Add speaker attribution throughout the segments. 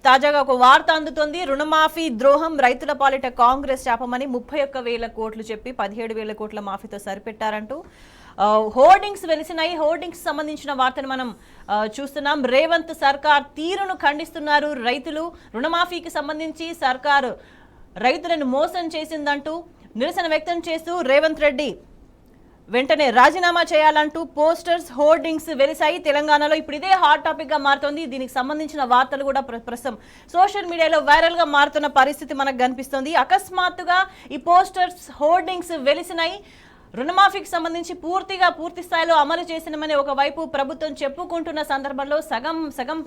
Speaker 1: తాజాగా ఒక వార్త అందుతోంది. రుణమాఫీ ద్రోహం, రైతుల పాలిట కాంగ్రెస్ శాపమని 31,000 కోట్లు చెప్పి 17,000 కోట్ల మాఫీతో సరిపెట్టారంటూ హోర్డింగ్స్ వెలిసినాయి. హోర్డింగ్స్ సంబంధించిన వార్తను మనం చూస్తున్నాం. రేవంత్ సర్కార్ తీరును ఖండిస్తున్నారు రైతులు. రుణమాఫీకి సంబంధించి సర్కారు రైతులను మోసం చేసిందంటూ నిరసన వ్యక్తం చేస్తూ రేవంత్ రెడ్డి వెంటనే రాజీనామా చేయాలంటూ పోస్టర్స్, హోర్డింగ్స్ వెలిసాయి. తెలంగాణలో ఇప్పుడు ఇదే హాట్ టాపిక్ గా మారుతోంది. దీనికి సంబంధించిన వార్తలు కూడా ప్రస్తుతం సోషల్ మీడియాలో వైరల్ గా మారుతున్న పరిస్థితి మనకు కనిపిస్తోంది. అకస్మాత్తుగా ఈ పోస్టర్స్, హోర్డింగ్స్ వెలిసినాయి. రుణమాఫీకి సంబంధించి పూర్తి స్థాయిలో అమలు చేసినమని ఒకవైపు ప్రభుత్వం చెప్పుకుంటున్న సందర్భంలో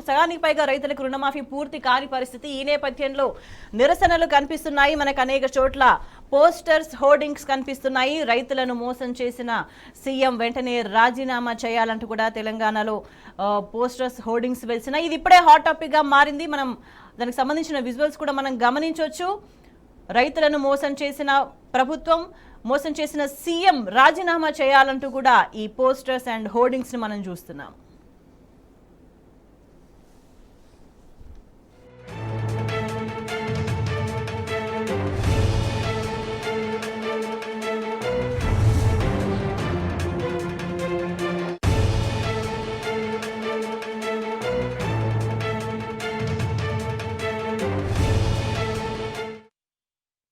Speaker 1: సగానికి పైగా రైతులకు రుణమాఫీ పూర్తి కాని పరిస్థితి. ఈ నేపథ్యంలో నిరసనలు కనిపిస్తున్నాయి. మనకు అనేక చోట్ల పోస్టర్స్, హోర్డింగ్స్ కనిపిస్తున్నాయి. రైతులను మోసం చేసిన సీఎం వెంటనే రాజీనామా చేయాలంటూ కూడా తెలంగాణలో పోస్టర్స్, హోర్డింగ్స్ వెలిసినాయి. ఇది ఇప్పుడే హాట్ టాపిక్ గా మారింది. మనం దానికి సంబంధించిన విజువల్స్ కూడా మనం గమనించవచ్చు. రైతులను మోసం చేసిన ప్రభుత్వం, మోసం చేసిన సీఎం రాజీనామా చేయాలంటూ కూడా ఈ పోస్టర్స్ అండ్ హోర్డింగ్స్ ని మనం చూస్తున్నాం.